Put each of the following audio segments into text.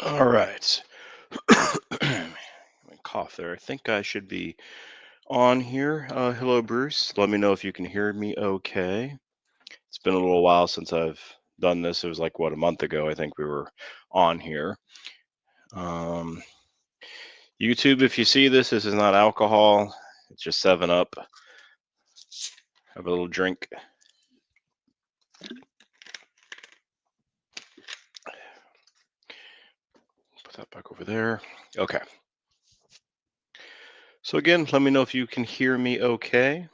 All right. My cough there. I think I should be on here. Hello, Bruce. Let me know if you can hear me okay. It's been a little while since I've done this. It was like, what, a month ago, I think we were on here. Um, YouTube, if you see this, this is not alcohol. It's just 7 Up. Have a little drink. Put that back over there. Okay. So again, let me know if you can hear me okay.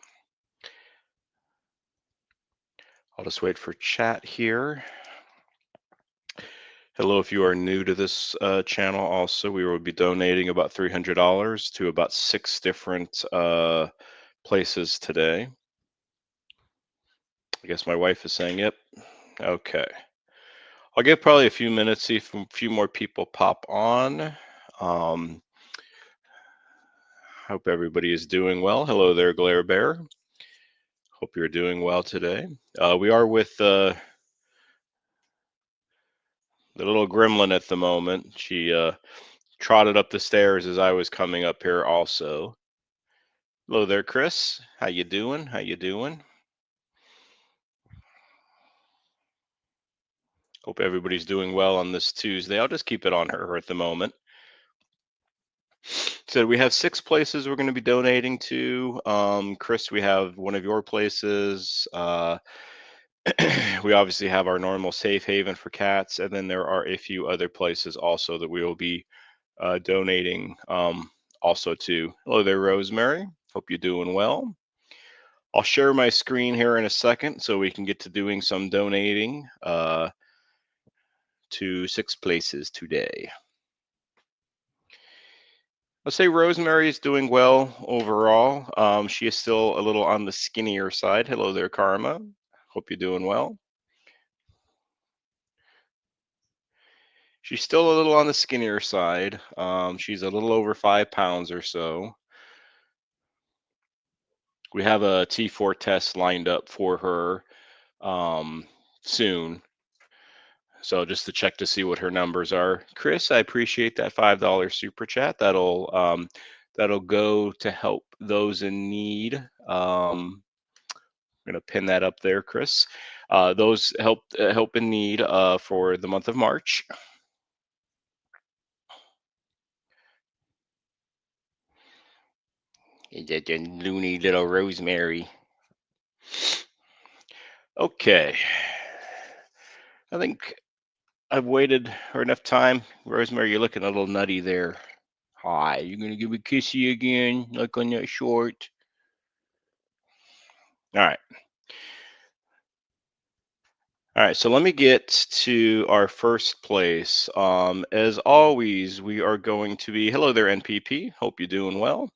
I'll just wait for chat here. Hello, if you are new to this channel, also, we will be donating about $300 to about 6 different places today. I guess my wife is saying, yep. Okay. I'll give probably a few minutes, see if a few more people pop on. Hope everybody is doing well. Hello there, Glare Bear. Hope you're doing well today. We are with the little gremlin at the moment. She trotted up the stairs as I was coming up here also. Hello there, Chris. How you doing? How you doing? Hope everybody's doing well on this Tuesday. I'll just keep it on her at the moment. So we have 6 places we're going to be donating to. Chris, we have one of your places. We obviously have our normal safe haven for cats, and then there are a few other places also that we will be donating also to. Hello there, Rosemary. Hope you're doing well. I'll share my screen here in a second so we can get to doing some donating to 6 places today. Let's say Rosemary is doing well overall. She is still a little on the skinnier side. Hello there, Karma. Hope you're doing well. She's still a little on the skinnier side. She's a little over 5 pounds or so. We have a T4 test lined up for her soon. So just to check to see what her numbers are. Chris, I appreciate that $5 super chat. That'll go to help those in need. I'm gonna pin that up there, Chris. Those help in need for the month of March. That loony little Rosemary. Okay. I think I've waited for enough time. Rosemary, you're looking a little nutty there. Hi, you gonna give a kissy again, like on that short? All right. All right, so let me get to our first place. As always, we are going to be, hello there, NPP. Hope you're doing well.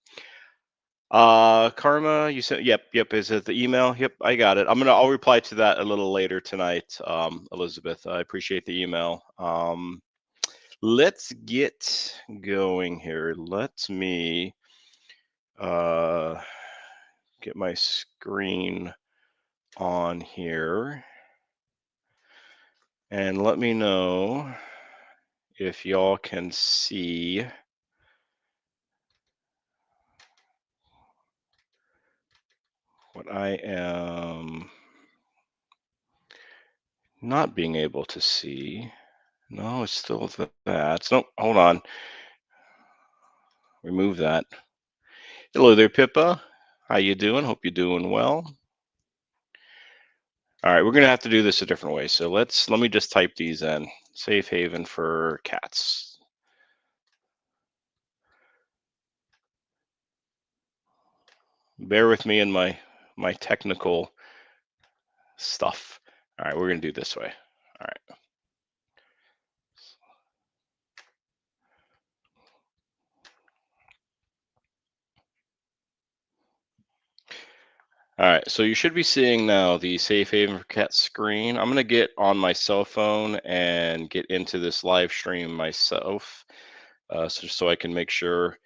Karma, you said, yep. Is it the email? Yep, I got it. I'll reply to that a little later tonight, Elizabeth. I appreciate the email. Let's get going here. Let me get my screen on here. And let me know if y'all can see what I am not being able to see. No, it's still that. No, hold on. Remove that. Hello there, Pippa. How you doing? Hope you're doing well. All right, we're gonna have to do this a different way. So let me just type these in. Safe haven for cats. Bear with me in my technical stuff. All right, we're gonna do this way. All right. All right, so you should be seeing now the Safe Haven for Cats screen. I'm gonna get on my cell phone and get into this live stream myself, so I can make sure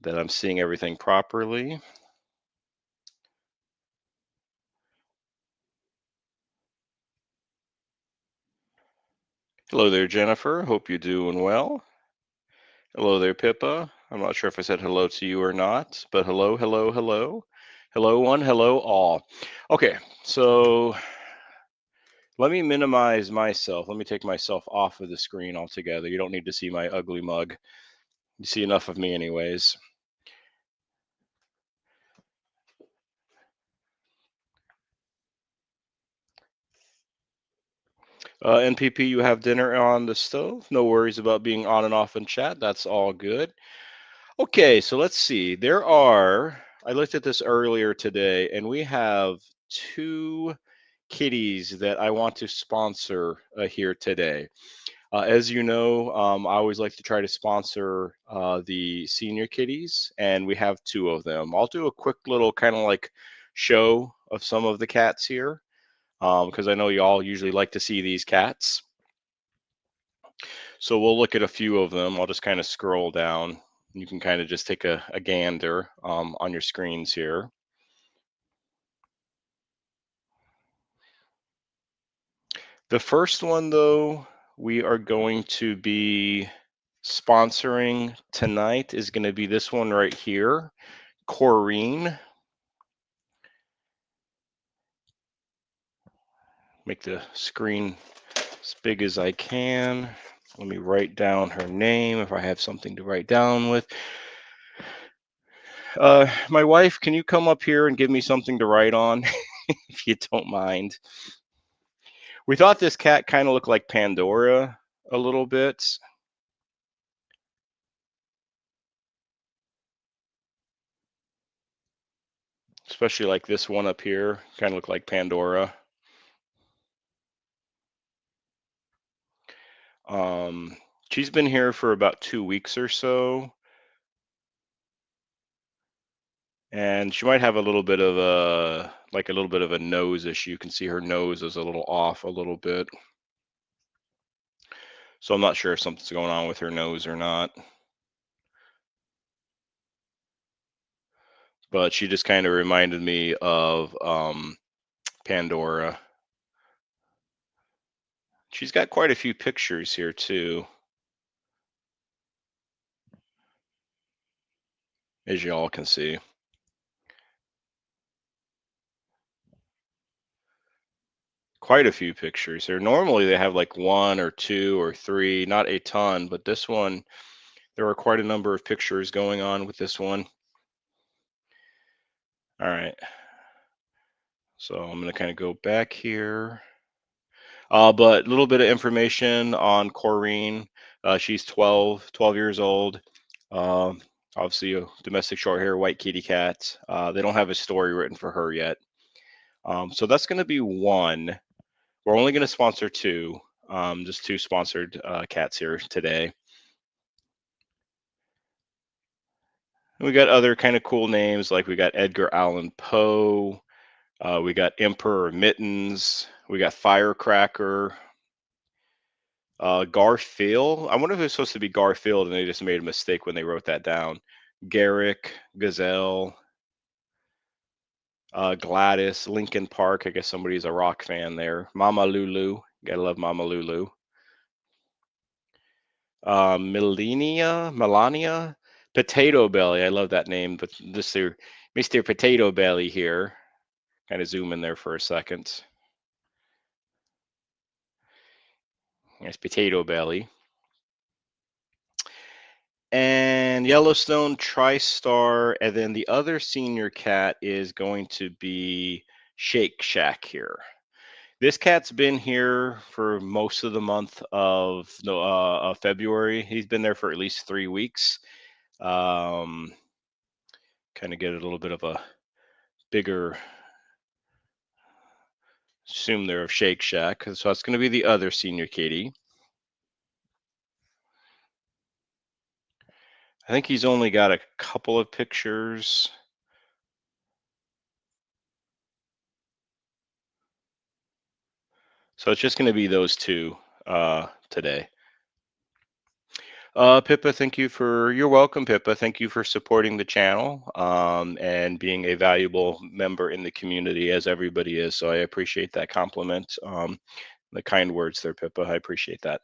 that I'm seeing everything properly. Hello there, Jennifer. Hope you're doing well. Hello there, Pippa. I'm not sure if I said hello to you or not, but hello, hello, hello. Hello, one, hello, all. Okay, so let me minimize myself. Let me take myself off of the screen altogether. You don't need to see my ugly mug. You see enough of me, anyways. NPP, you have dinner on the stove. No worries about being on and off in chat. That's all good. Okay, so let's see. I looked at this earlier today, and we have two kitties that I want to sponsor here today. As you know, I always like to try to sponsor the senior kitties, and we have two of them. I'll do a quick little kind of like show of some of the cats here, because I know you all usually like to see these cats. So we'll look at a few of them. I'll just kind of scroll down. You can kind of just take a gander on your screens here. The first one, though, we are going to be sponsoring tonight is going to be this one right here, Corrine. Make the screen as big as I can. Let me write down her name if I have something to write down with. My wife, can you come up here and give me something to write on, if you don't mind? We thought this cat kind of looked like Pandora a little bit. Especially like this one up here, kind of look like Pandora. She's been here for about 2 weeks or so. And she might have a little bit of a nose issue. You can see her nose is a little off a little bit. So I'm not sure if something's going on with her nose or not. But she just kind of reminded me of Pandora. She's got quite a few pictures here too, as you all can see. Quite a few pictures here. Normally they have like one or two or three, not a ton, but this one, there are quite a number of pictures going on with this one. All right. So I'm going to kind of go back here. But a little bit of information on Corrine. She's 12 years old. Um, Obviously, a domestic short hair white kitty cat. They don't have a story written for her yet. So that's going to be one. We're only going to sponsor two, just two sponsored cats here today. We got other kind of cool names, like we got Edgar Allan Poe. We got Emperor Mittens. We got Firecracker. Garfield. I wonder if it's supposed to be Garfield and they just made a mistake when they wrote that down. Garrick, Gazelle, Gladys, Lincoln Park. I guess somebody's a rock fan there. Mama Lulu. Gotta love Mama Lulu. Melania, Potato Belly. I love that name, but Mr. Potato Belly here. Kind of zoom in there for a second. Yes, Potato Belly. And Yellowstone TriStar, and then the other senior cat is going to be Shake Shack here. This cat's been here for most of the month of February. He's been there for at least 3 weeks. Kind of get a little bit of a bigger zoom there of Shake Shack. So that's going to be the other senior kitty. I think he's only got a couple of pictures. So it's just going to be those two today. Pippa, you're welcome, Pippa. Thank you for supporting the channel and being a valuable member in the community, as everybody is. So I appreciate that compliment. the kind words there, Pippa. I appreciate that.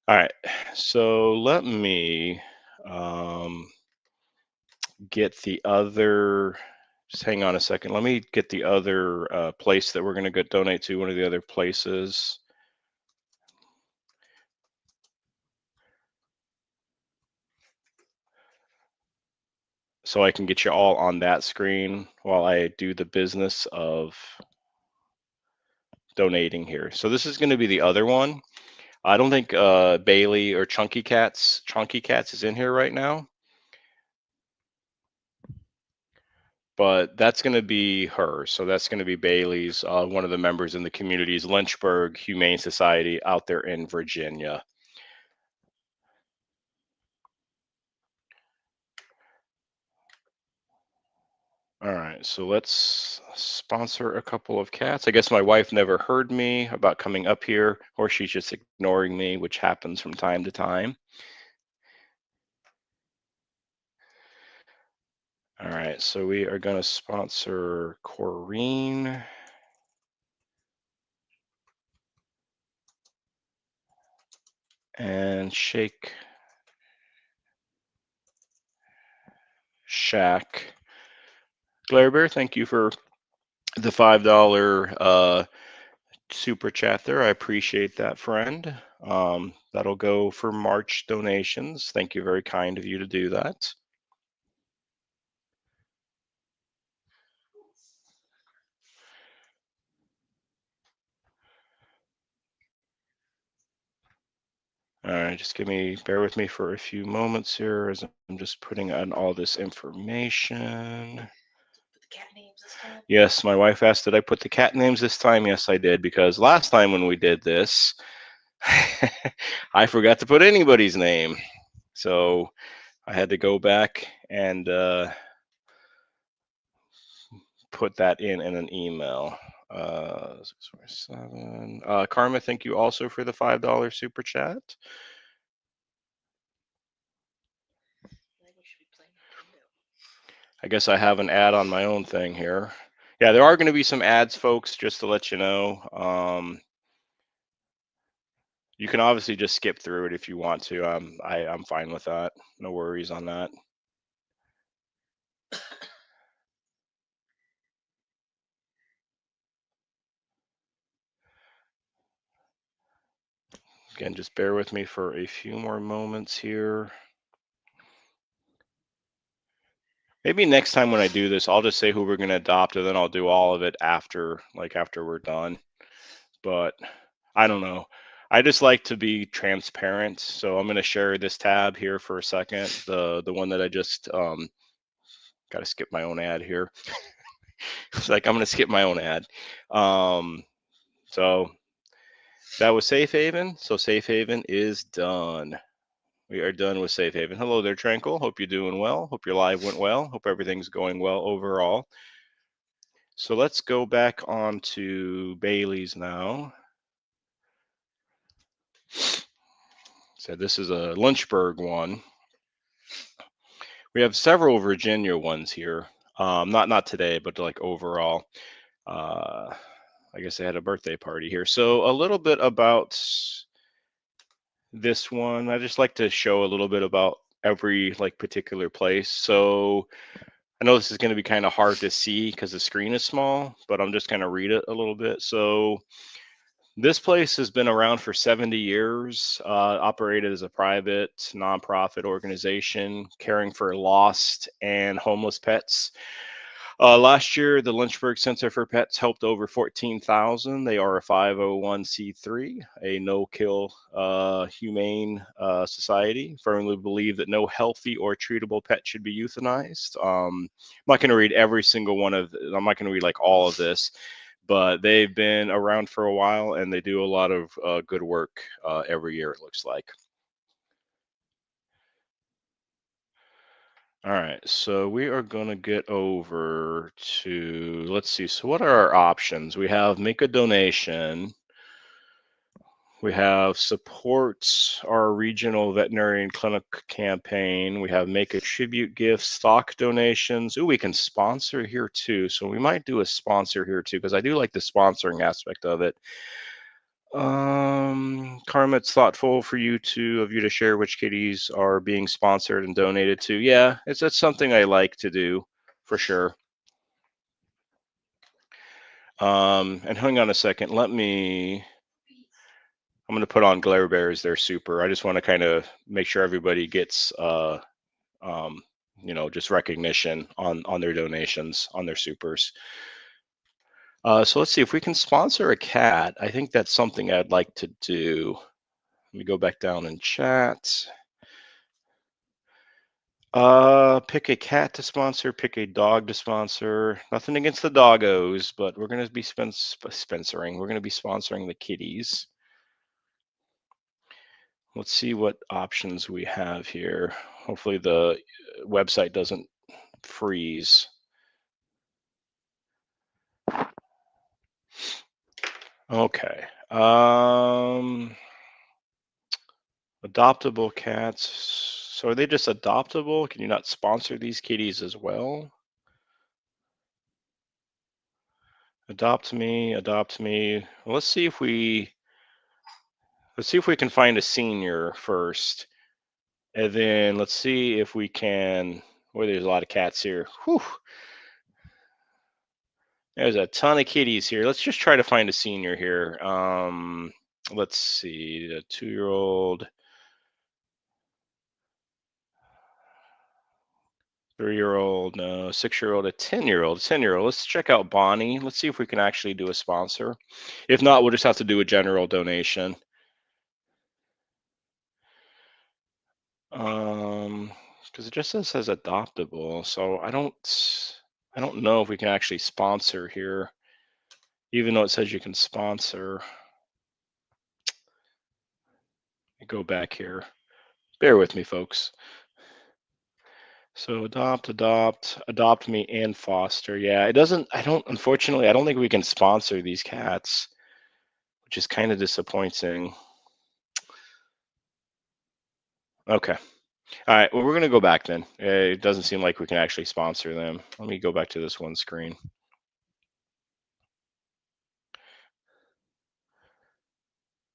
All right, so let me get the other. Just hang on a second. Let me get the other place that we're going to go donate to. One of the other places. So I can get you all on that screen while I do the business of donating here. So this is going to be the other one. I don't think Bailey or Chunky Cats is in here right now. But that's going to be her. So that's going to be Bailey's, one of the members in the community's Lynchburg Humane Society out there in Virginia. All right, so let's sponsor a couple of cats. I guess my wife never heard me about coming up here, or she's just ignoring me, which happens from time to time. All right, so we are going to sponsor Corrine. And Shake Shack. Glare Bear, thank you for the $5 super chat there. I appreciate that, friend. That'll go for March donations. Thank you, very kind of you to do that. All right, just bear with me for a few moments here as I'm just putting on all this information. Yes, my wife asked, did I put the cat names this time? Yes, I did, because last time when we did this, I forgot to put anybody's name. So I had to go back and put that in an email. 647. Karma, thank you also for the $5 super chat. I guess I have an ad on my own thing here. Yeah, there are going to be some ads, folks, just to let you know. You can obviously just skip through it if you want to. I'm fine with that. No worries on that. Again, just bear with me for a few more moments here. Maybe next time when I do this, I'll just say who we're going to adopt, and then I'll do all of it after we're done. But I don't know. I just like to be transparent. So I'm going to share this tab here for a second. The one that I just got to skip my own ad here. It's like I'm going to skip my own ad. So that was Safe Haven. So Safe Haven is done. We are done with Safe Haven. Hello there, Tranquil. Hope you're doing well. Hope your live went well. Hope everything's going well overall. So let's go back on to Bailey's now. So this is a Lynchburg one. We have several Virginia ones here. Not today, but like overall. I guess they had a birthday party here. So a little bit about this one. I just like to show a little bit about every like particular place. So I know this is going to be kind of hard to see because the screen is small, but I'm just going to read it a little bit. So this place has been around for 70 years, operated as a private nonprofit organization caring for lost and homeless pets. Last year, the Lynchburg Center for Pets helped over 14,000. They are a 501c3, a no-kill humane society. Firmly believe that no healthy or treatable pet should be euthanized. I'm not going to read every single one of. I'm not going to read like all of this, but they've been around for a while and they do a lot of good work every year. It looks like. All right, so we are going to get over to, let's see, so what are our options? We have make a donation. We have support our regional veterinarian clinic campaign. We have make a tribute gift, stock donations. Ooh, we can sponsor here too. So we might do a sponsor here too, because I do like the sponsoring aspect of it. Karma, it's thoughtful of you to share which kitties are being sponsored and donated to. Yeah, that's something I like to do for sure. And hang on a second. I'm going to put on Glare Bear as their super. I just want to kind of make sure everybody gets, just recognition on their donations, on their supers. So let's see if we can sponsor a cat. I think that's something I'd like to do. Let me go back down in chat. Pick a cat to sponsor, pick a dog to sponsor. Nothing against the doggos, but we're going to be sponsoring. We're going to be sponsoring the kitties. Let's see what options we have here. Hopefully the website doesn't freeze. Okay. Adoptable cats. So are they just adoptable? Can you not sponsor these kitties as well? Adopt me, adopt me. Well, let's see if we can find a senior first. And then let's see if we can. Boy, there's a lot of cats here. Whew. There's a ton of kitties here. Let's just try to find a senior here. Let's see, a 2-year-old, 3-year-old, no, 6-year-old, a 10-year-old, 10-year-old. Let's check out Bonnie. Let's see if we can actually do a sponsor. If not, we'll just have to do a general donation. Because it just says adoptable, so I don't know if we can actually sponsor here, even though it says you can sponsor. Go back here. Bear with me, folks. So adopt me and foster. Yeah, unfortunately, I don't think we can sponsor these cats, which is kind of disappointing. Okay. All right. Well, we're going to go back then. It doesn't seem like we can actually sponsor them. Let me go back to this one screen.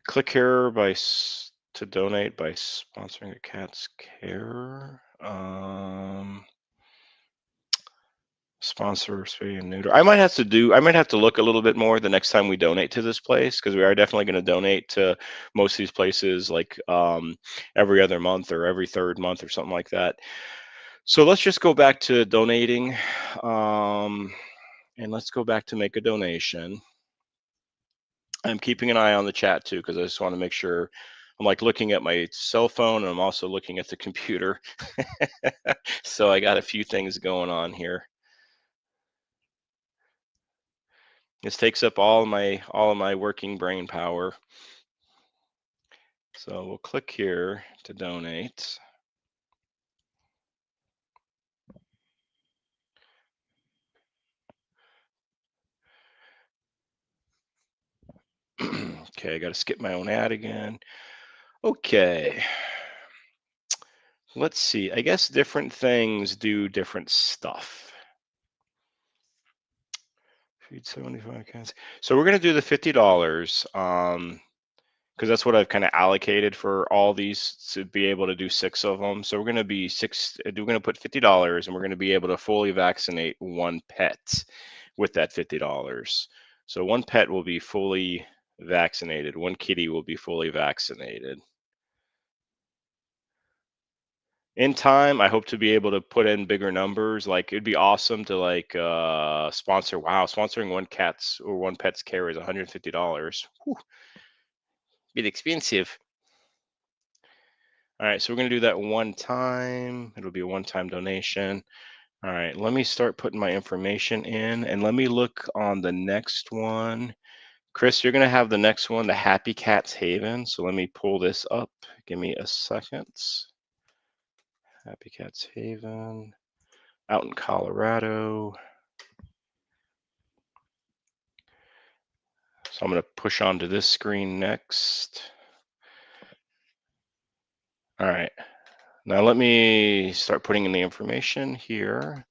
Click here to donate by sponsoring a cat's care. Sponsor spay and neuter. I might have to look a little bit more the next time we donate to this place, because we are definitely going to donate to most of these places like every other month or every third month or something like that. So let's just go back to donating, and let's go back to make a donation. I'm keeping an eye on the chat too, because I just want to make sure. I'm like looking at my cell phone and I'm also looking at the computer. So I got a few things going on here. This takes up all of my working brain power. So we'll click here to donate. Okay, I got to skip my own ad again. Okay. Let's see. I guess different things do different stuff. Feed 75 cats. So we're going to do the $50. Because that's what I've kind of allocated for all these to be able to do 6 of them. So we're going to put $50 and we're going to be able to fully vaccinate one pet with that $50. So one pet will be fully vaccinated. One kitty will be fully vaccinated. In time, I hope to be able to put in bigger numbers. Like it'd be awesome to sponsor. Wow, sponsoring one pet's care is $150. Whew. Bit expensive. All right, so we're going to do that one time. It'll be a one-time donation. All right, let me start putting my information in, and let me look on the next one. Chris, you're going to have the next one, the Happy Cats Haven. So let me pull this up. Give me a second. Happy Cats Haven, out in Colorado. So I'm going to push onto this screen next. All right. Now let me start putting in the information here.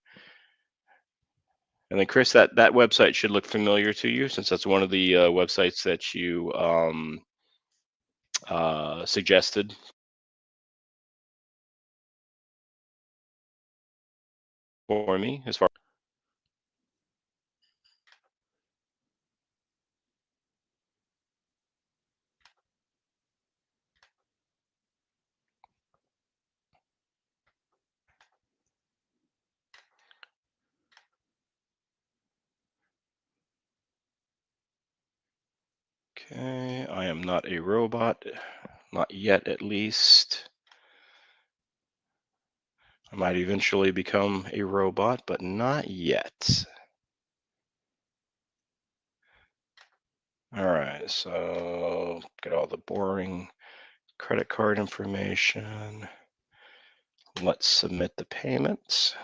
And then Chris, that website should look familiar to you since that's one of the websites that you suggested for me as far. Okay, I am not a robot, not yet at least. I might eventually become a robot, but not yet. All right, so get all the boring credit card information. Let's submit the payment.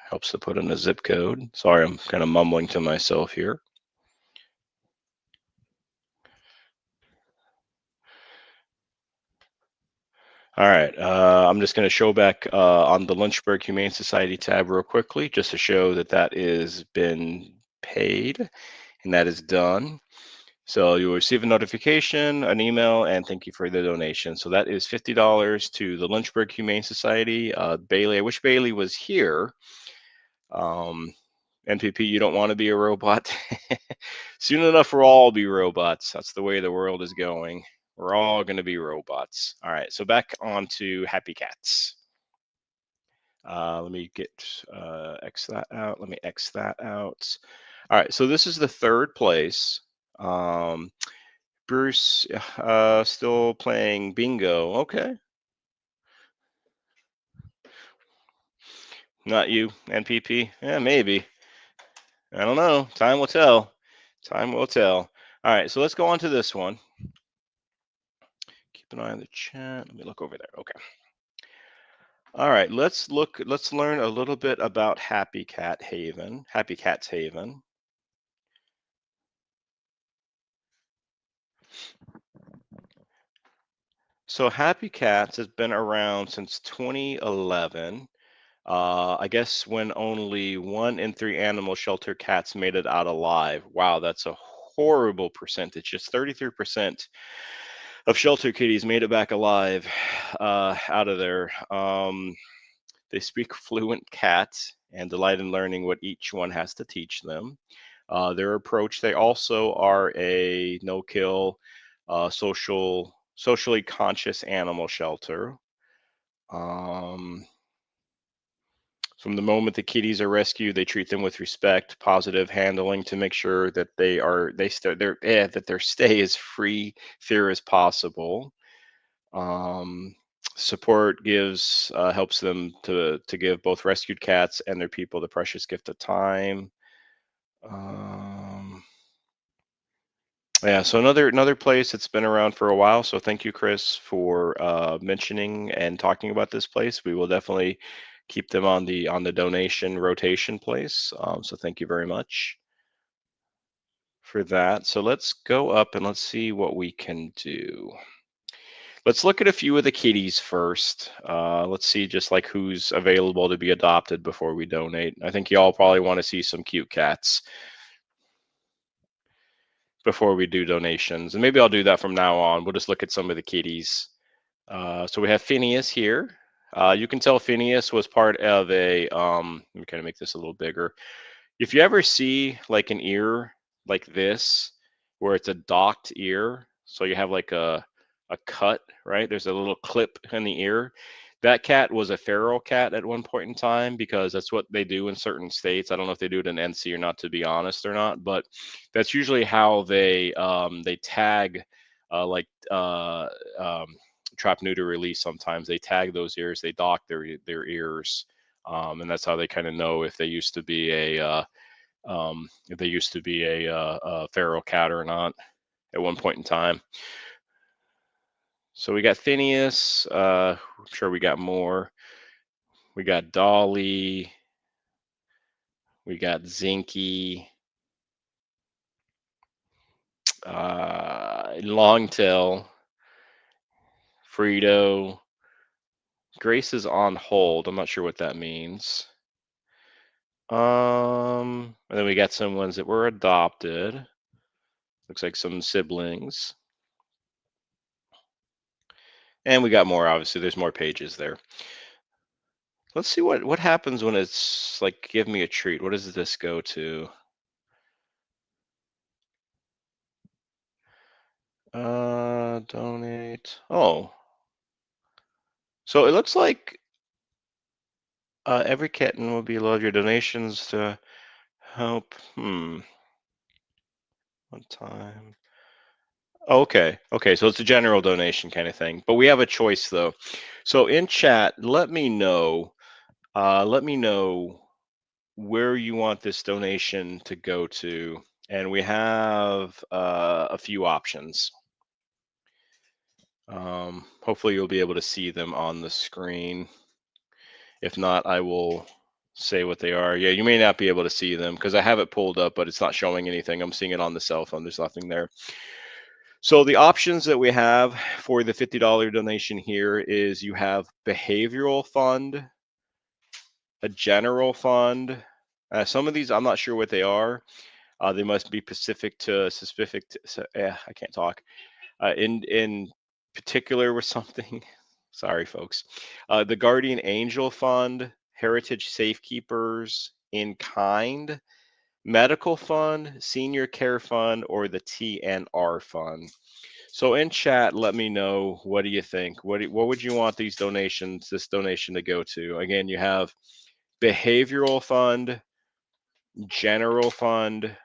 Helps to put in a zip code. Sorry, I'm kind of mumbling to myself here. All right, I'm just going to show back on the Lynchburg Humane Society tab real quickly, just to show that that is been paid and that is done. So you'll receive a notification, an email, and thank you for the donation. So that is $50 to the Lynchburg Humane Society. Bailey, I wish Bailey was here. NPP, you don't want to be a robot. Soon enough, we'll all be robots. That's the way the world is going. We're all going to be robots. All right, so back on to Happy Cats. Let me get X that out. Let me X that out. All right, so this is the third place. Bruce still playing bingo. Okay. Not you, NPP. Yeah, maybe. I don't know. Time will tell. Time will tell. All right, so let's go on to this one. Keep an eye on the chat. Let me look over there. Okay. All right, let's learn a little bit about Happy Cat Haven. Happy Cats Haven. So Happy Cats has been around since 2011. I guess when only 1 in 3 animal shelter cats made it out alive. Wow, that's a horrible percentage. Just 33% of shelter kitties made it back alive out of there. They speak fluent cat and delight in learning what each one has to teach them. Their approach, they also are a no-kill, socially conscious animal shelter. From the moment the kitties are rescued, they treat them with respect, positive handling to make sure that their stay is free fear as possible. Um, Support gives helps them to give both rescued cats and their people the precious gift of time. Um, yeah, so another place that's been around for a while. So thank you, Chris, for mentioning and talking about this place. We will definitely keep them on the donation rotation place. So thank you very much for that. So let's go up and let's see what we can do. Let's look at a few of the kitties first. Let's see just like who's available to be adopted before we donate. I think y'all probably want to see some cute cats before we do donations. And maybe I'll do that from now on. We'll just look at some of the kitties. So we have Phineas here. You can tell Phineas was part of let me kind of make this a little bigger. If you ever see like an ear like this, where it's a docked ear, so you have like a cut, right? There's a little clip in the ear. That cat was a feral cat at one point in time because that's what they do in certain states. I don't know if they do it in NC or not, to be honest or not, but that's usually how they tag like trap, neuter, release. Sometimes they tag those ears, they dock their ears, and that's how they kind of know if they used to be a feral cat or not at one point in time. So we got Phineas. I'm sure we got more. We got Dolly. We got Zinky. Longtail. Frito. Grace is on hold. I'm not sure what that means. And then we got some ones that were adopted. Looks like some siblings. And we got more, obviously, there's more pages there. Let's see what happens when it's like, give me a treat. What does this go to? Donate. Oh, so it looks like every kitten will be loved. Your donations to help. One time. Okay. Okay. So it's a general donation kind of thing, but we have a choice though. So in chat, let me know. Let me know where you want this donation to go to, and we have a few options. Hopefully you'll be able to see them on the screen. If not, I will say what they are. Yeah, you may not be able to see them because I have it pulled up, but it's not showing anything. I'm seeing it on the cell phone. There's nothing there. So the options that we have for the $50 donation here is you have behavioral fund, a general fund. Some of these I'm not sure what they are. They must be specific to. I can't talk. In particular with something. Sorry, folks. The Guardian Angel Fund, Heritage Safekeepers, In Kind, Medical Fund, Senior Care Fund, or the TNR Fund. So in chat, let me know, what do you think? What would you want this donation to go to? Again, you have Behavioral Fund, General Fund.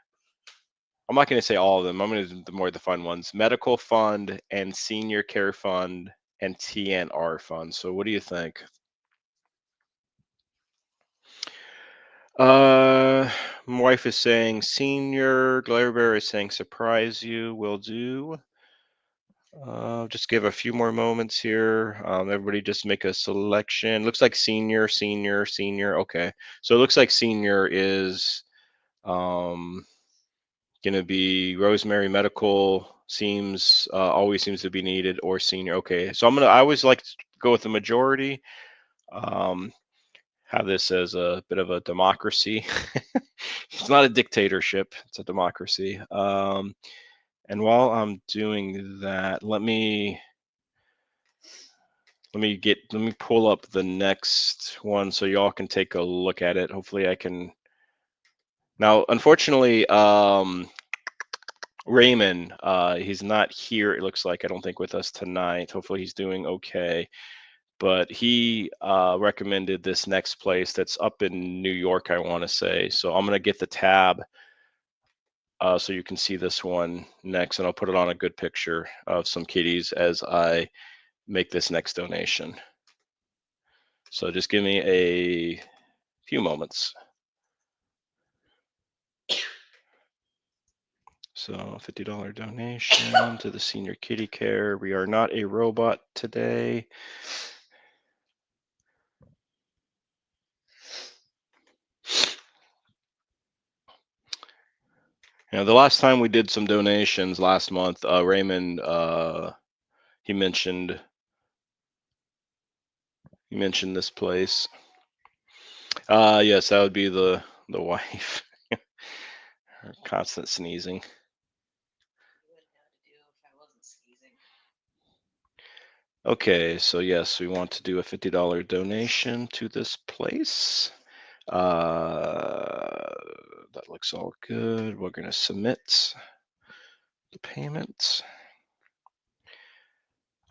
I'm not going to say all of them. I'm going to do the more the fun ones. Medical Fund and Senior Care Fund and TNR Fund. So what do you think? My wife is saying senior. Glare is saying surprise you. Will do. Just give a few more moments here. Everybody just make a selection. Looks like senior, senior, senior. Okay. So it looks like senior is um, going to be Rosemary Medical seems always seems to be needed, or senior. Okay. So I always like to go with the majority. Have this as a bit of a democracy. It's not a dictatorship, it's a democracy. And while I'm doing that, let me pull up the next one so y'all can take a look at it. Hopefully I can. Now, unfortunately, Raymond, he's not here, it looks like, I don't think, with us tonight. Hopefully he's doing okay. But he recommended this next place that's up in New York, I want to say. So I'm going to get the tab so you can see this one next, and I'll put it on a good picture of some kitties as I make this next donation. So just give me a few moments. So $50 donation to the Senior Kitty Care. We are not a robot today. The last time we did some donations last month, Raymond, he mentioned this place. Yes, that would be the wife. Her constant sneezing. Okay, so yes, we want to do a $50 donation to this place. That looks all good. We're going to submit the payment.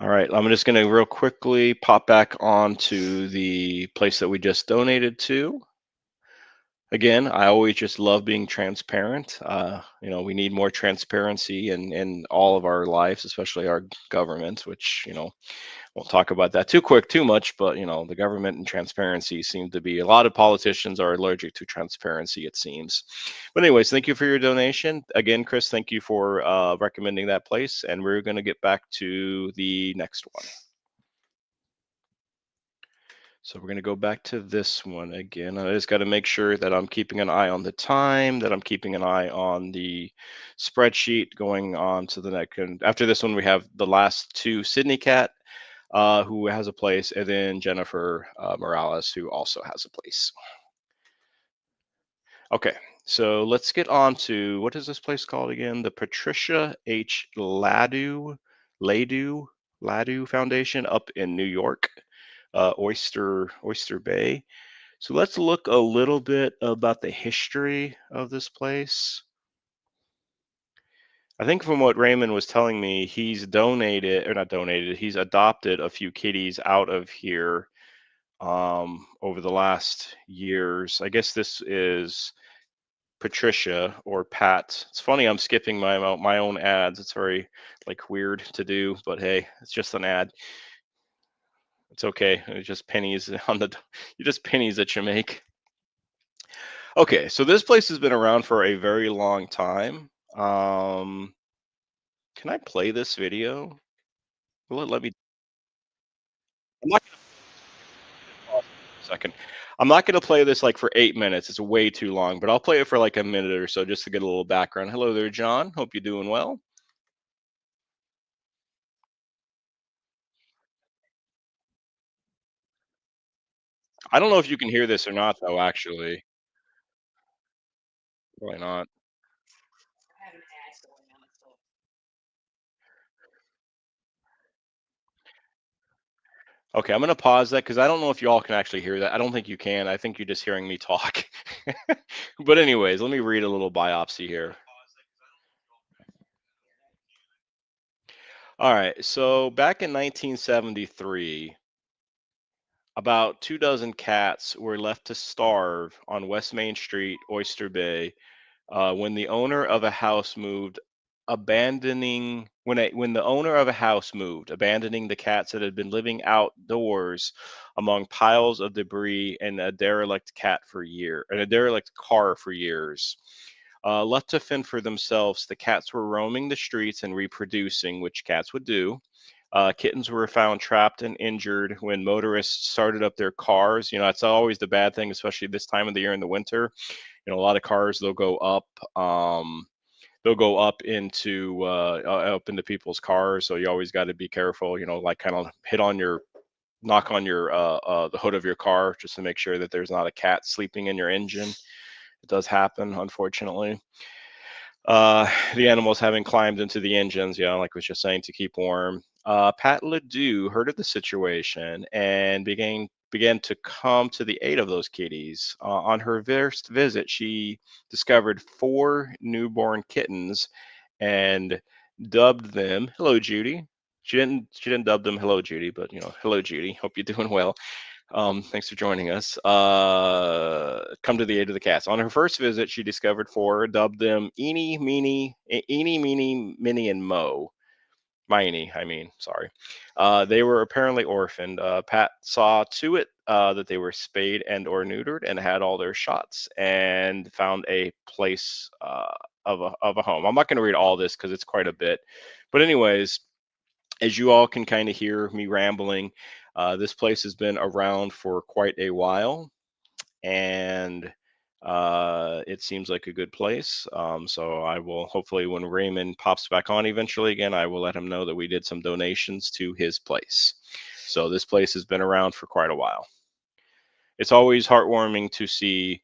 All right, I'm just going to real quickly pop back onto the place that we just donated to. Again, I always just love being transparent. We need more transparency in all of our lives, especially our government, which, won't talk about that too much, but the government and transparency seem to be, a lot of politicians are allergic to transparency, it seems. But anyways, thank you for your donation. Again, Chris, thank you for recommending that place, and we're going to get back to the next one. So we're going to go back to this one again. I just got to make sure that I'm keeping an eye on the time, that I'm keeping an eye on the spreadsheet going on to the next. And after this one, we have the last two, Sydney Cat, who has a place, and then Jennifer Morales, who also has a place. Okay, so let's get on to what is this place called again? The Patricia H. Ladu Ladu Foundation up in New York, Oyster Bay. So let's look a little bit about the history of this place. I think from what Raymond was telling me, he's donated or not donated, he's adopted a few kitties out of here over the last years. I guess this is Patricia or Pat. It's funny I'm skipping my own ads. It's very like weird to do, but hey, it's just an ad. It's okay. It's just pennies on the you just pennies that you make. Okay, so this place has been around for a very long time. Um, can I play this video? Let me. I'm not gonna pause it for a second. I'm not gonna play this like for 8 minutes. It's way too long, but I'll play it for like a minute or so just to get a little background. Hello there, John. Hope you're doing well. I don't know if you can hear this or not, though. Actually, probably not. Okay, I'm gonna pause that because I don't know if you all can actually hear that. I don't think you can. I think you're just hearing me talk. But anyways, let me read a little biopsy here. All right, so back in 1973, about 2 dozen cats were left to starve on West Main Street, Oyster Bay, when the owner of a house moved, when the owner of a house moved, abandoning the cats that had been living outdoors among piles of debris and a derelict car for years. Left to fend for themselves, the cats were roaming the streets and reproducing, which cats would do. Kittens were found trapped and injured when motorists started up their cars. You know, it's always the bad thing, especially this time of the year in the winter. You know, a lot of cars um, they'll go up into people's cars. So you always got to be careful. You know, like kind of knock on your the hood of your car just to make sure that there's not a cat sleeping in your engine. It does happen, unfortunately. The animals having climbed into the engines, like I was just saying, to keep warm. Pat Ledoux heard of the situation and began to come to the aid of those kitties. On her first visit, she discovered four newborn kittens and dubbed them "Hello, Judy." She didn't dub them "Hello, Judy," but "Hello, Judy. Hope you're doing well." Thanks for joining us. Come to the aid of the cats. On her first visit, she discovered four, dubbed them Eeny, Meeny, Minnie, and Mo. Miney, I mean, sorry. They were apparently orphaned. Pat saw to it that they were spayed and or neutered and had all their shots and found a place of a home. I'm not going to read all this because it's quite a bit. But anyways, as you all can kind of hear me rambling, this place has been around for quite a while, and it seems like a good place. So I will hopefully, when Raymond pops back on eventually again, I will let him know that we did some donations to his place. So this place has been around for quite a while. It's always heartwarming to see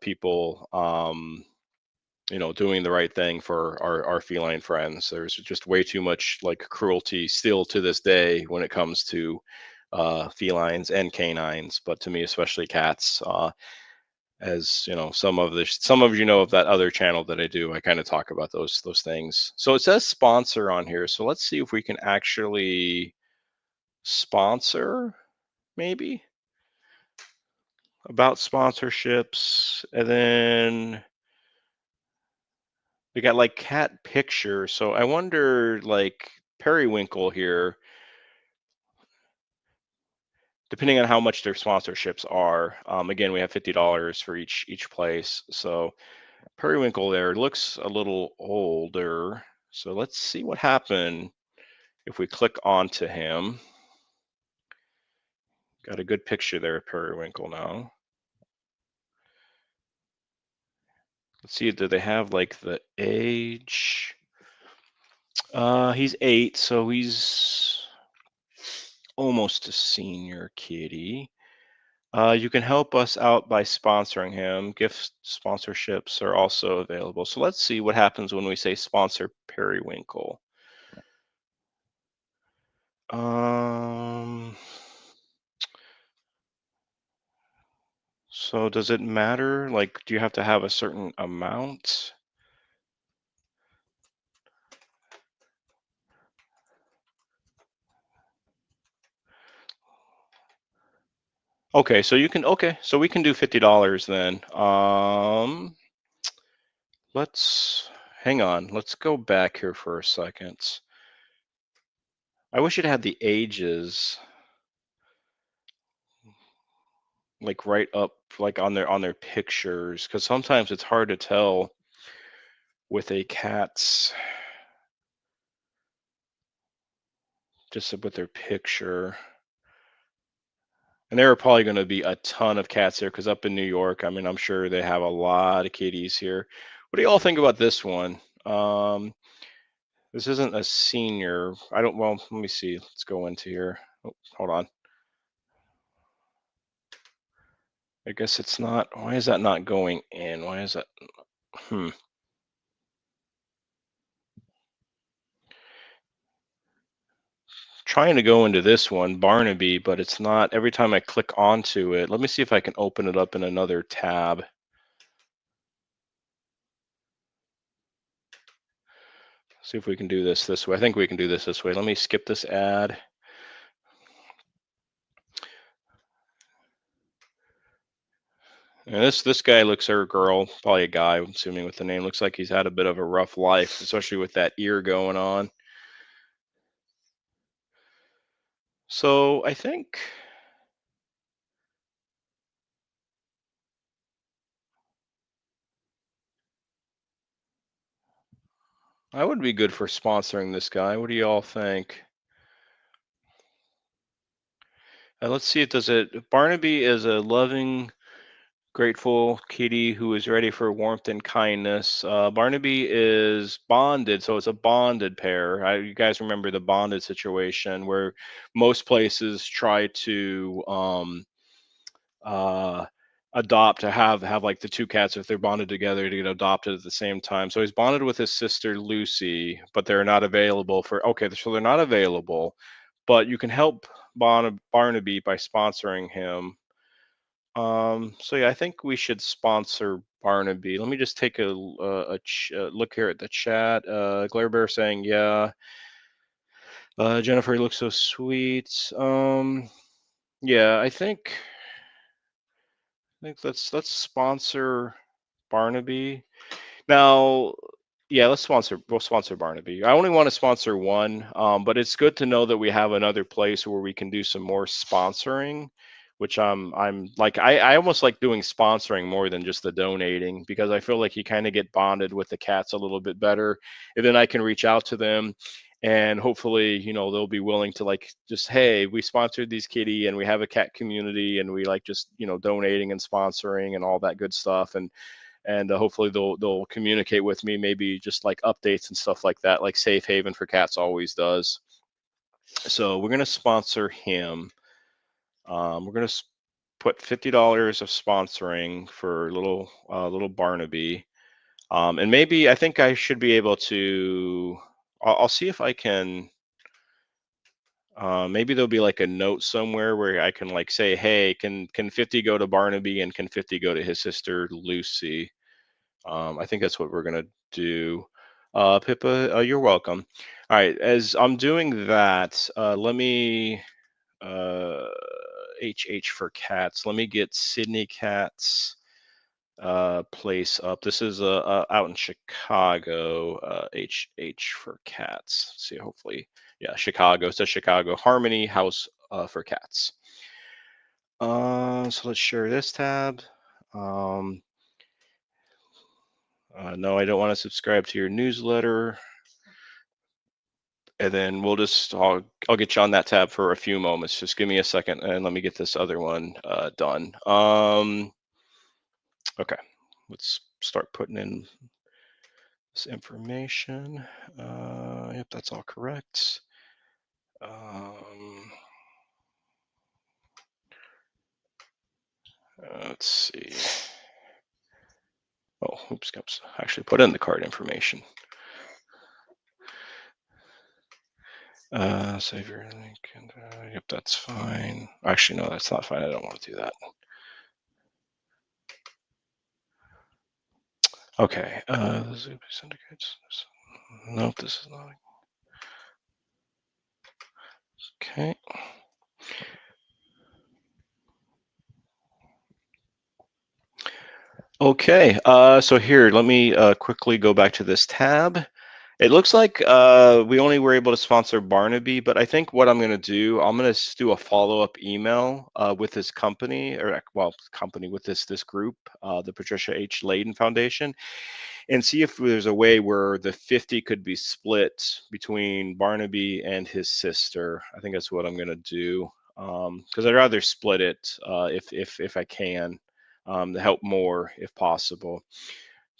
people doing the right thing for our feline friends. There's just way too much like cruelty still to this day when it comes to felines and canines, but to me, especially cats. As you know, some of you know of that other channel that I do, I kind of talk about those things. So it says sponsor on here. So let's see if we can actually sponsor, maybe about sponsorships, and then we got like cat picture. So I wonder, like Periwinkle here, depending on how much their sponsorships are. Again, we have $50 for each place. So Periwinkle there looks a little older. So let's see what happened if we click onto him. Got a good picture there of Periwinkle now. Let's see, do they have like the age? He's 8, so he's almost a senior kitty. You can help us out by sponsoring him. Gift sponsorships are also available. So let's see what happens when we say sponsor Periwinkle. Um, so does it matter? Like, do you have to have a certain amount? Okay, so so we can do $50 then. Let's hang on. Let's go back here for a second. I wish it had the ages like right up like on their pictures because sometimes it's hard to tell with a cat's just with their picture. And there are probably going to be a ton of cats there because up in New York, I mean, I'm sure they have a lot of kitties here. What do y'all think about this one? This isn't a senior. I don't, well, let me see. Let's go into here. Oh, hold on. I guess it's not. Why is that not going in? Why is that? Hmm. Trying to go into this one, Barnaby, but it's not. Every time I click onto it, let me see if I can open it up in another tab. See if we can do this way. I think we can do this way. Let me skip this ad. And this guy looks, or girl, probably a guy, I'm assuming with the name, looks like he's had a bit of a rough life, especially with that ear going on. So I think I would be good for sponsoring this guy. What do you all think? Let's see if does it. Barnaby is a loving, grateful kitty who is ready for warmth and kindness. Barnaby is bonded, so it's a bonded pair. You guys remember the bonded situation where most places try to uh, adopt to have like the two cats if they're bonded together to get adopted at the same time. So he's bonded with his sister Lucy, but they're not available for. Okay, so they're not available, but you can help Barnaby by sponsoring him. So yeah, I think we should sponsor Barnaby. Let me just take a look here at the chat. Glare Bear saying yeah. Jennifer looks so sweet. Yeah, I think let's sponsor Barnaby. Now, yeah, we'll sponsor Barnaby. I only want to sponsor one, but it's good to know that we have another place where we can do some more sponsoring, which I'm like I almost like doing sponsoring more than just the donating because I feel like you kind of get bonded with the cats a little bit better, and then I can reach out to them and hopefully they'll be willing to like just hey we sponsored these kitty and we have a cat community and we like just donating and sponsoring and all that good stuff and hopefully they'll communicate with me, maybe just like updates and stuff like that, like Safe Haven for Cats always does. So we're gonna sponsor him. We're gonna put $50 of sponsoring for little Barnaby, and maybe I think I should be able to. I'll see if I can. Maybe there'll be like a note somewhere where I can like say, "Hey, can 50 go to Barnaby and can 50 go to his sister Lucy?" I think that's what we're gonna do. Pippa, you're welcome. All right, as I'm doing that, let me uh, HH for cats. Let me get Sydney Cat's place up. This is out in Chicago. HH for cats. Let's see, hopefully, yeah, Chicago. It says Chicago Harmony House for Cats. So let's share this tab. Um, no, I don't want to subscribe to your newsletter. And then I'll get you on that tab for a few moments. Just give me a second and let me get this other one done. Okay, let's start putting in this information. Yep, that's all correct. Um, Let's see. Oh, oops, actually put in the card information. Save your link. And, yep, that's fine. Actually, no, that's not fine. I don't want to do that. Okay. The Zuby syndicates. Nope, this is not. Okay. Okay. So here, let me quickly go back to this tab. It looks like we only were able to sponsor Barnaby, but I think what I'm going to do, I'm going to do a follow-up email with this company, or well, company with this group, the Patricia H. Layden Foundation, and see if there's a way where the 50 could be split between Barnaby and his sister. I think that's what I'm going to do, because I'd rather split it if I can, to help more if possible.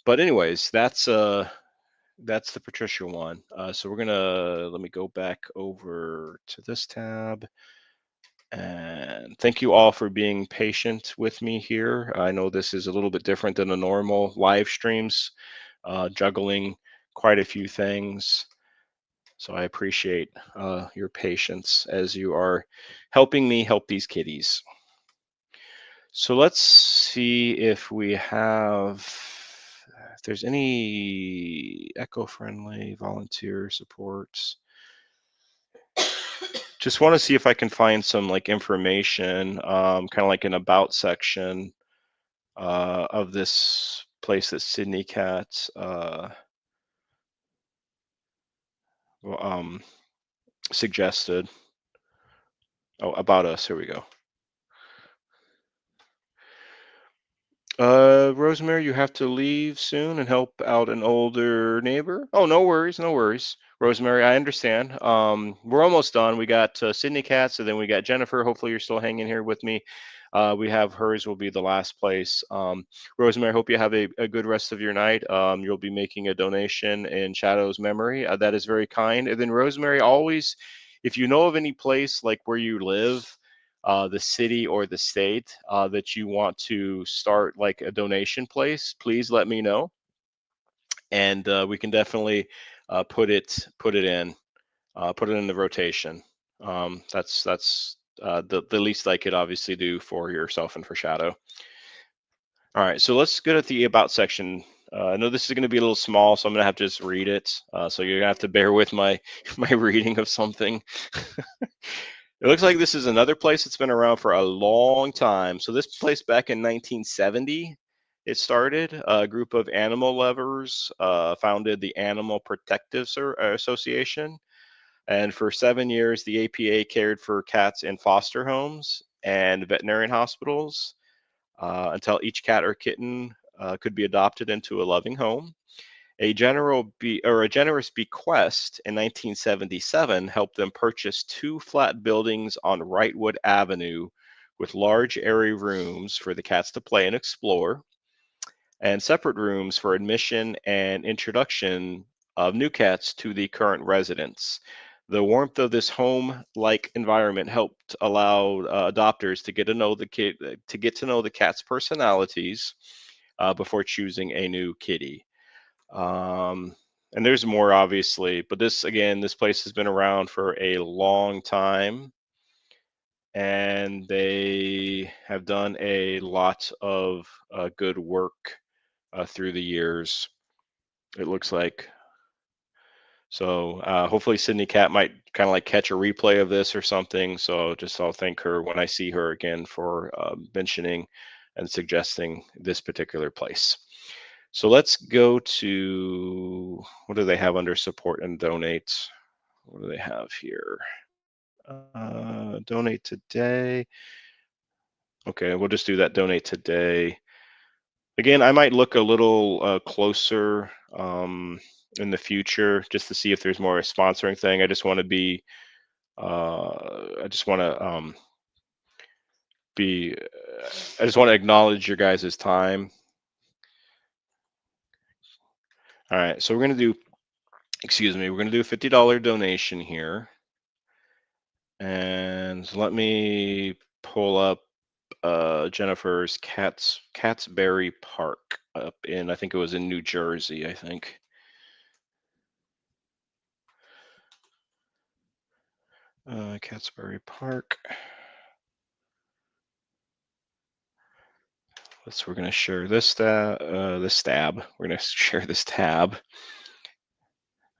But anyways, that's the Patricia one. So we're gonna, let me go back over to this tab. And thank you all for being patient with me here. I know this is a little bit different than the normal live streams, juggling quite a few things. So I appreciate your patience as you are helping me help these kitties. So let's see if we have, if there's any eco-friendly volunteer supports. Just want to see if I can find some like information, kind of like an about section of this place that Sydney Cat suggested. Oh, about us. Here we go. Rosemary, you have to leave soon and help out an older neighbor. Oh, no worries, no worries. Rosemary, I understand. We're almost done. We got Sydney Cat, so then we got Jennifer. Hopefully, you're still hanging here with me. We have hers will be the last place. Rosemary, I hope you have a good rest of your night. You'll be making a donation in Shadow's memory. That is very kind. And then Rosemary, always, if you know of any place like where you live, the city or the state that you want to start like a donation place, please let me know, and we can definitely put it in the rotation. That's the least I could obviously do for yourself and for Shadow. All right, so let's go to the about section. I know this is going to be a little small, so I'm going to have to just read it. So you're going to have to bear with my reading of something. It looks like this is another place that's been around for a long time. So this place back in 1970, it started. A group of animal lovers founded the Animal Protective Association. And for 7 years, the APA cared for cats in foster homes and veterinarian hospitals until each cat or kitten could be adopted into a loving home. A generous bequest in 1977 helped them purchase 2 flat buildings on Wrightwood Avenue with large airy rooms for the cats to play and explore, and separate rooms for admission and introduction of new cats to the current residents. The warmth of this home-like environment helped allow adopters to get to know the cat's personalities before choosing a new kitty. And there's more, obviously, but this place has been around for a long time, and they have done a lot of good work through the years, it looks like. So hopefully Sydney Cat might kind of like catch a replay of this or something. So I'll thank her when I see her again for mentioning and suggesting this particular place. So let's go to, what do they have under support and donate? What do they have here? Donate today. Okay, we'll just do that donate today. Again, I might look a little closer in the future just to see if there's more a sponsoring thing. I just want to be, I just want to acknowledge your guys' time. All right, so we're going to do, we're going to do a $50 donation here. And let me pull up Jennifer's Cattsbury Park up in, I think it was in New Jersey, I think. Cattsbury Park. We're going to share this tab. We're going to share this tab.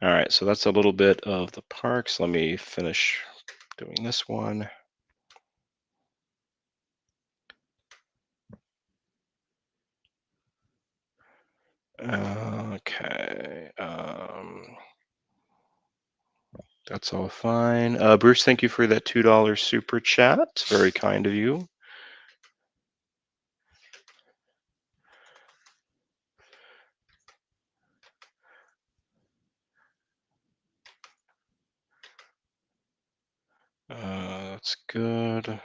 All right, so that's a little bit of the parks. Let me finish doing this one. Okay. That's all fine. Bruce, thank you for that $2 super chat. Very kind of you. That's good.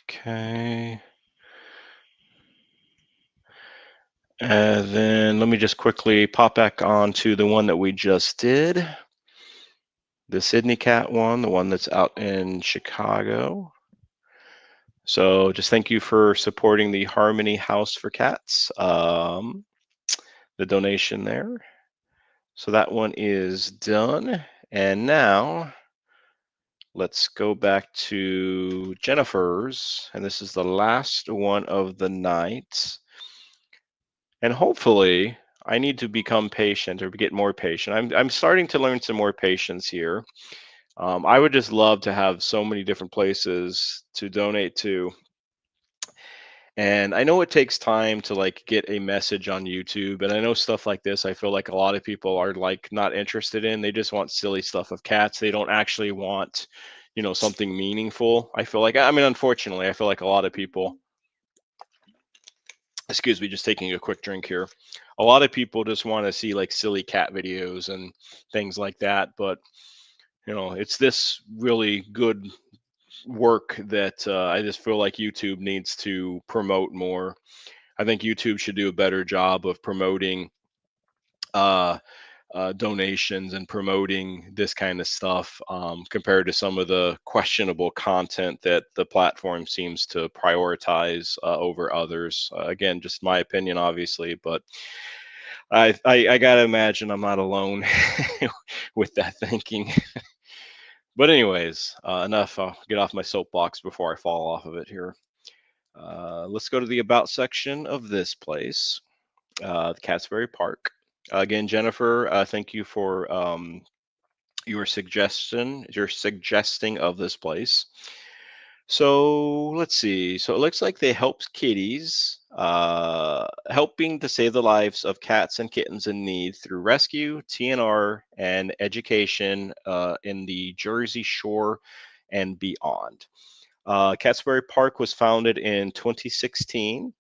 Okay. And then let me just quickly pop back on to the one that we just did. The Sydney Cat one, the one that's out in Chicago. So just thank you for supporting the Harmony House for Cats, the donation there. So that one is done. And now let's go back to Jennifer's. And this is the last one of the night. And hopefully I need to become patient or get more patient. I'm starting to learn some more patience here. I would just love to have so many different places to donate to. And I know it takes time to like get a message on YouTube. And I know stuff like this, I feel like a lot of people are like not interested in. They just want silly stuff of cats. They don't actually want, something meaningful. I feel like, I mean, unfortunately, I feel like a lot of people, excuse me, just taking a quick drink here. A lot of people just want to see like silly cat videos and things like that. But, it's this really good work that I just feel like YouTube needs to promote more. I think YouTube should do a better job of promoting uh, donations and promoting this kind of stuff compared to some of the questionable content that the platform seems to prioritize over others. Again, just my opinion, obviously, but I gotta imagine I'm not alone with that thinking. But anyways, enough. I'll get off my soapbox before I fall off of it here. Let's go to the about section of this place, the Cattsbury Park. Again, Jennifer, thank you for your suggesting of this place. So let's see. So it looks like they help kitties, helping to save the lives of cats and kittens in need through rescue, TNR, and education in the Jersey Shore and beyond. Cattsbury Park was founded in 2016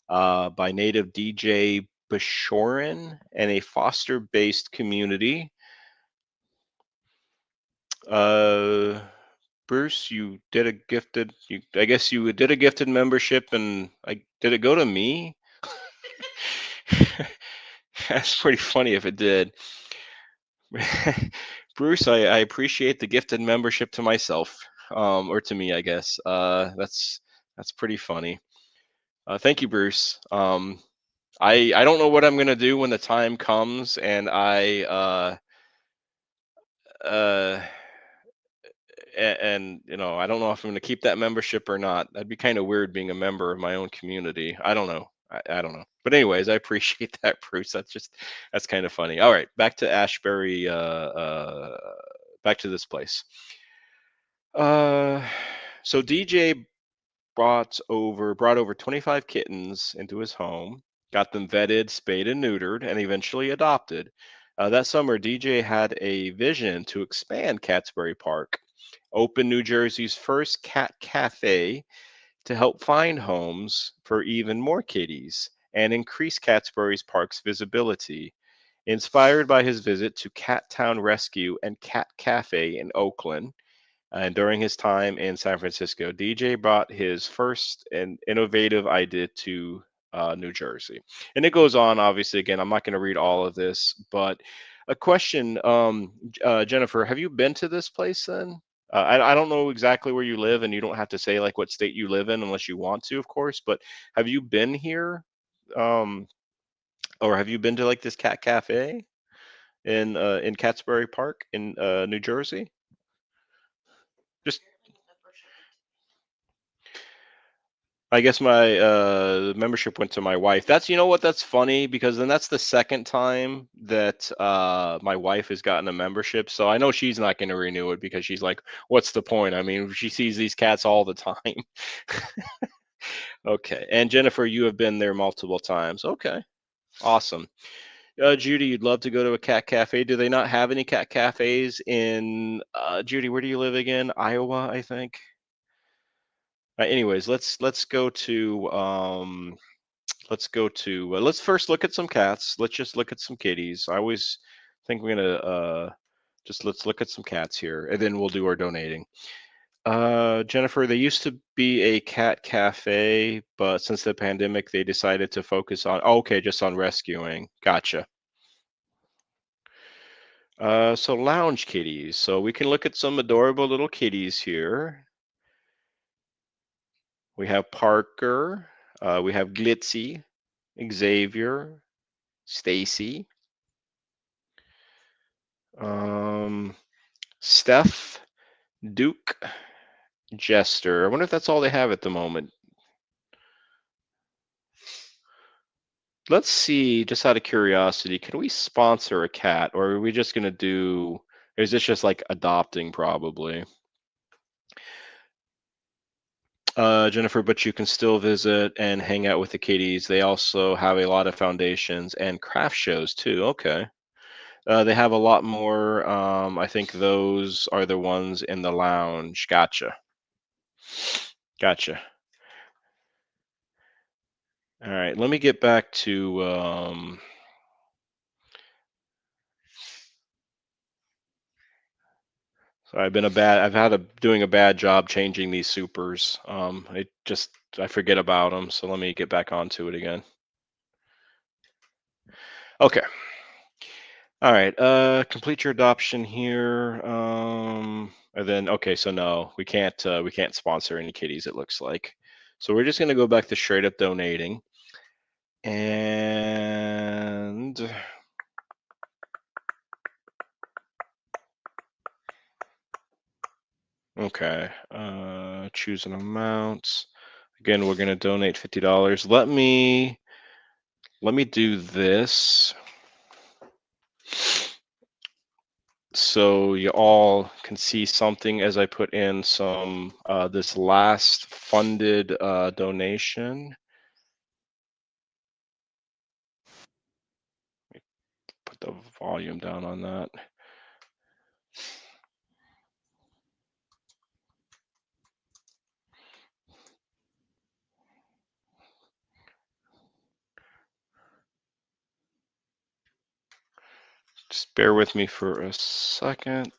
by native DJ Bashoran and a foster-based community. Uh, Bruce, you did a gifted. I guess you did a gifted membership, and did it go to me? That's pretty funny if it did. Bruce, I appreciate the gifted membership to myself, or to me, I guess. That's pretty funny. Thank you, Bruce. I don't know what I'm gonna do when the time comes, and uh, and I don't know if I'm going to keep that membership or not. That'd be kind of weird being a member of my own community. I don't know. I don't know. But anyways, I appreciate that, Bruce. That's kind of funny. All right, back to Ashbury. Back to this place. So DJ brought over 25 kittens into his home, got them vetted, spayed and neutered, and eventually adopted. That summer, DJ had a vision to expand Cattsbury Park, open New Jersey's first cat cafe to help find homes for even more kitties and increase Cattsbury Park's visibility. Inspired by his visit to Cat Town Rescue and Cat Cafe in Oakland, and during his time in San Francisco, DJ brought his first and innovative idea to New Jersey. And it goes on, obviously. Again, I'm not going to read all of this, but a question, Jennifer, have you been to this place then? I don't know exactly where you live, and you don't have to say like what state you live in unless you want to, of course. But have you been here, um, or have you been to like this cat cafe in Catesbury Park in New Jersey? Just I guess my membership went to my wife. That's you know what that's funny because then that's the second time that my wife has gotten a membership. So I know she's not going to renew it because she's like, what's the point? I mean, she sees these cats all the time. Okay. And Jennifer, you have been there multiple times. Okay. Awesome. Judy, you'd love to go to a cat cafe. Do they not have any cat cafes in Judy, where do you live again? Iowa, I think. Anyways, let's first look at some cats. Let's just look at some kitties. I always think we're gonna just let's look at some cats here, and then we'll do our donating. Jennifer, there used to be a cat cafe, but since the pandemic, they decided to focus on okay, just on rescuing. Gotcha. So lounge kitties. So we can look at some adorable little kitties here. We have Parker. We have Glitzy, Xavier, Stacy, Steph, Duke, Jester. I wonder if that's all they have at the moment. Let's see, just out of curiosity, can we sponsor a cat, or are we just gonna do? Or is this just like adopting, probably? Jennifer, but you can still visit and hang out with the kitties. They also have a lot of foundations and craft shows too. Okay. They have a lot more. I think those are the ones in the lounge. Gotcha. Gotcha. All right. Let me get back to. So I've had doing a bad job changing these supers. I forget about them. So let me get back onto it again. Okay. All right. Complete your adoption here. And then okay, so no, we can't sponsor any kitties, it looks like. So we're just gonna go back to straight up donating. And okay, choose an amount. Again, we're gonna donate $50. Let me do this. So you all can see something as I put in some this last funded donation. Put the volume down on that. Just bear with me for a second.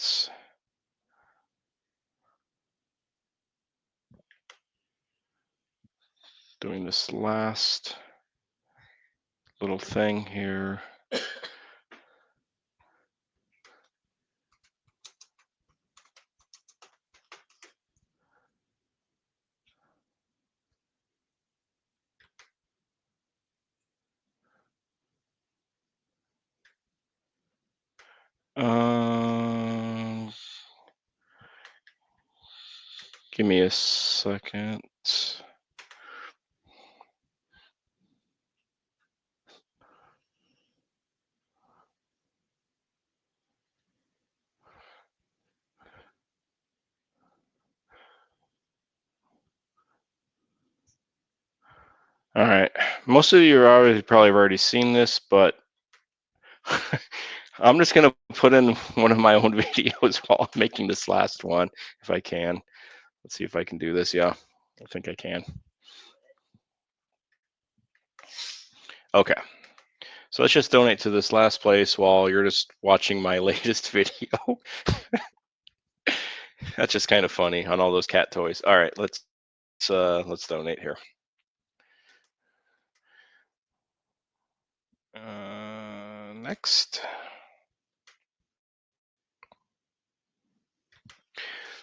Doing this last little thing here. Give me a second. All right. Most of you are probably already seen this, but I'm just gonna put in one of my own videos while I'm making this last one, if I can. Let's see if I can do this. Yeah, I think I can. Okay. So let's just donate to this last place while you're just watching my latest video. That's just kind of funny on all those cat toys. All right, let's donate here. Next.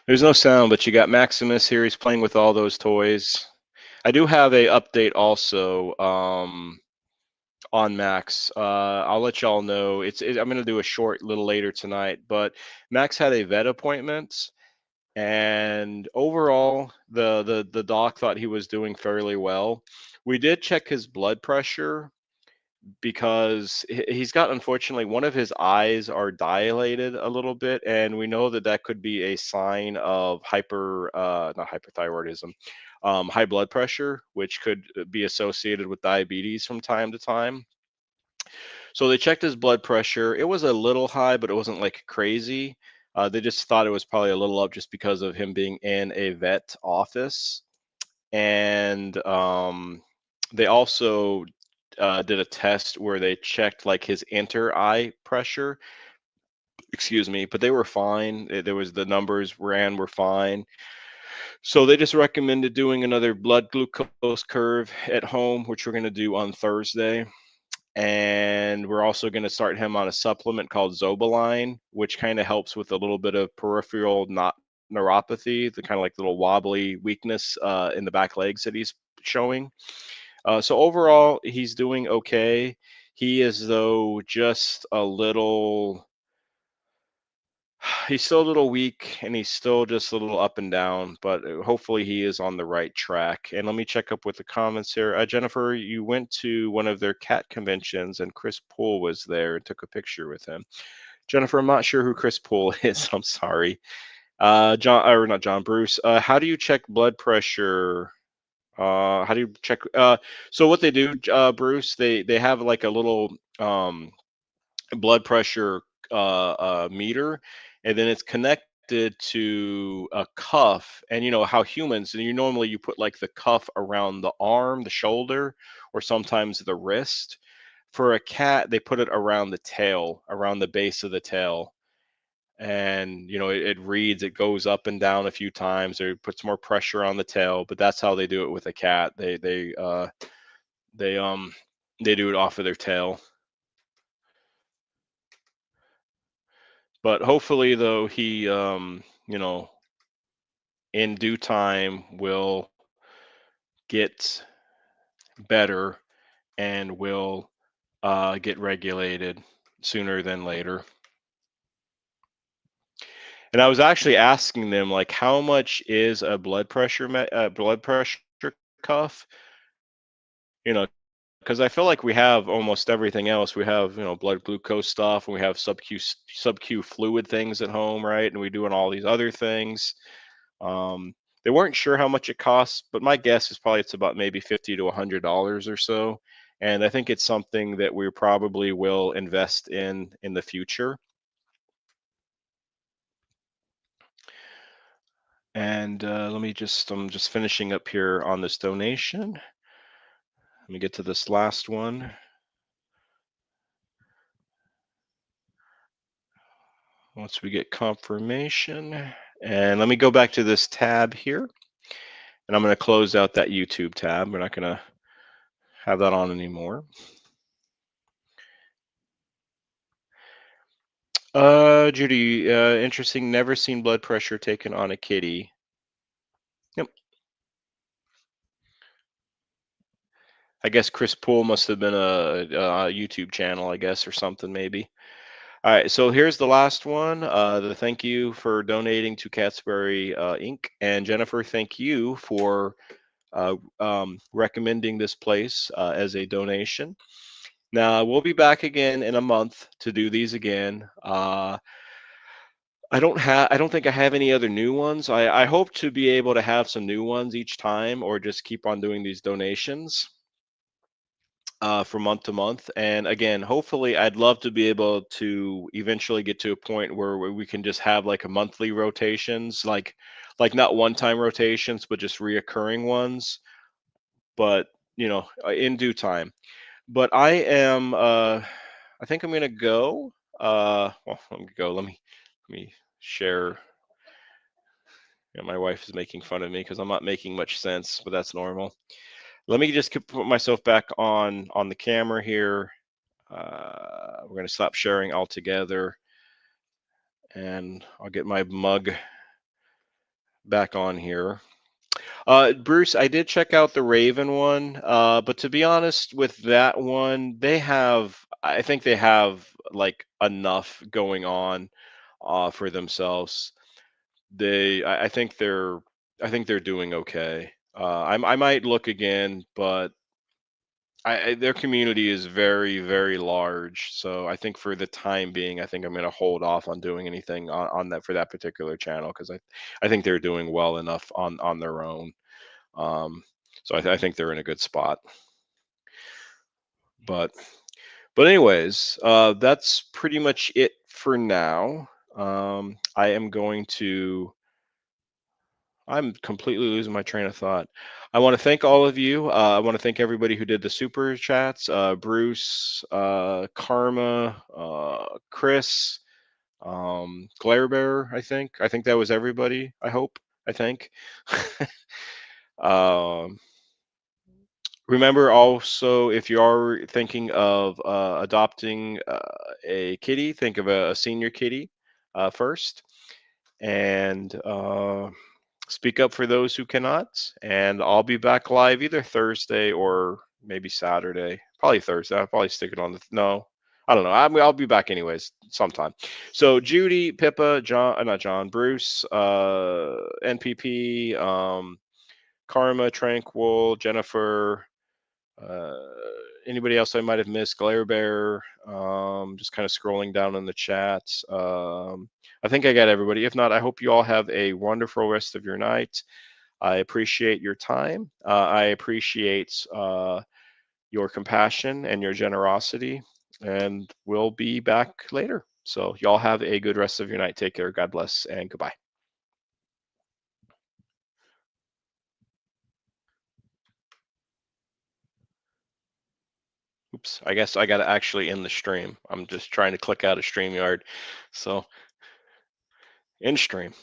There's no sound, but you got Maximus here. He's playing with all those toys. I do have a update also on Max. I'll let y'all know. I'm going to do a short little later tonight, but Max had a vet appointment, and overall, the doc thought he was doing fairly well. We did check his blood pressure because he's got, unfortunately, one of his eyes are dilated a little bit, and we know that that could be a sign of not hyperthyroidism, high blood pressure, which could be associated with diabetes from time to time. So they checked his blood pressure. It was a little high, but it wasn't like crazy. They just thought it was probably a little up just because of him being in a vet office. And they also did a test where they checked like his inter eye pressure. Excuse me, but they were fine. There was the numbers were fine. So they just recommended doing another blood glucose curve at home, which we're going to do on Thursday. And we're also going to start him on a supplement called Zobaline, which kind of helps with a little bit of peripheral neuropathy, the kind of like little wobbly weakness in the back legs that he's showing. So overall, he's doing okay. He is, though, just a little. He's still a little weak, and he's still just a little up and down, but hopefully he is on the right track. And let me check up with the comments here. Jennifer, you went to one of their cat conventions, and Chris Poole was there and took a picture with him. Jennifer, I'm not sure who Chris Poole is. I'm sorry. John, or not John, Bruce. How do you check blood pressure? How do you check? So what they do, Bruce, they have like a little blood pressure meter, and then it's connected to a cuff. And you know how humans, and you normally you put like the cuff around the arm, the shoulder, or sometimes the wrist. For a cat, they put it around the tail, around the base of the tail. And you know it reads, it goes up and down a few times, or it puts more pressure on the tail. But that's how they do it with a cat. They they do it off of their tail. But hopefully, though, he you know, in due time will get better and will get regulated sooner than later. And I was actually asking them, like, how much is a blood pressure cuff? You know, because I feel like we have almost everything else. We have, you know, blood glucose stuff, and we have sub-Q fluid things at home, right? And we're doing all these other things. They weren't sure how much it costs, but my guess is probably it's about maybe $50 to $100 or so. And I think it's something that we probably will invest in the future. And I'm just finishing up here on this donation. Let me get to this last one. Once we get confirmation, and let me go back to this tab here, and I'm going to close out that YouTube tab. We're not going to have that on anymore. Judy, interesting. Never seen blood pressure taken on a kitty. Yep. I guess Chris Poole must have been a YouTube channel, I guess, or something maybe. All right, so here's the last one. The thank you for donating to Catsbury Inc. And Jennifer, thank you for recommending this place as a donation. Now we'll be back again in a month to do these again. I don't think I have any other new ones. I hope to be able to have some new ones each time, or just keep on doing these donations from month to month. And again, hopefully I'd love to be able to eventually get to a point where we can just have like a monthly rotations, like not one-time rotations, but just reoccurring ones. But you know, in due time. But I think I'm gonna go. Well, let me go. Let me share. Yeah, my wife is making fun of me because I'm not making much sense, but that's normal. Let me just put myself back on the camera here. We're going to stop sharing altogether, and I'll get my mug back on here. Bruce, I did check out the Raven one, but to be honest, with that one, I think they have like enough going on for themselves. I think they're doing okay. I might look again, but their community is very, very large. So I think for the time being, I think I'm going to hold off on doing anything on that for that particular channel because I think they're doing well enough on their own. Um, so I think they're in a good spot. But anyways, that's pretty much it for now. I am going to. I'm completely losing my train of thought. I want to thank all of you. I want to thank everybody who did the super chats. Bruce, Karma, Chris, Glarebear. I think that was everybody. I hope. I think. um, Remember also, if you are thinking of adopting a kitty, think of a senior kitty first, and speak up for those who cannot. And I'll be back live either Thursday or maybe Saturday. Probably Thursday. I'll probably stick it on the no. I don't know. I'll be back anyways sometime. So Judy, Pippa, John, not John, Bruce, NPP, Karma, Tranquil, Jennifer. Uh, Anybody else I might have missed? Glare Bear. Just kind of scrolling down in the chat. I think I got everybody. If not, I hope you all have a wonderful rest of your night. I appreciate your time. I appreciate your compassion and your generosity. And we'll be back later. So, y'all have a good rest of your night. Take care. God bless and goodbye. Oops. I guess I got to actually end the stream. I'm just trying to click out of StreamYard. So, end stream.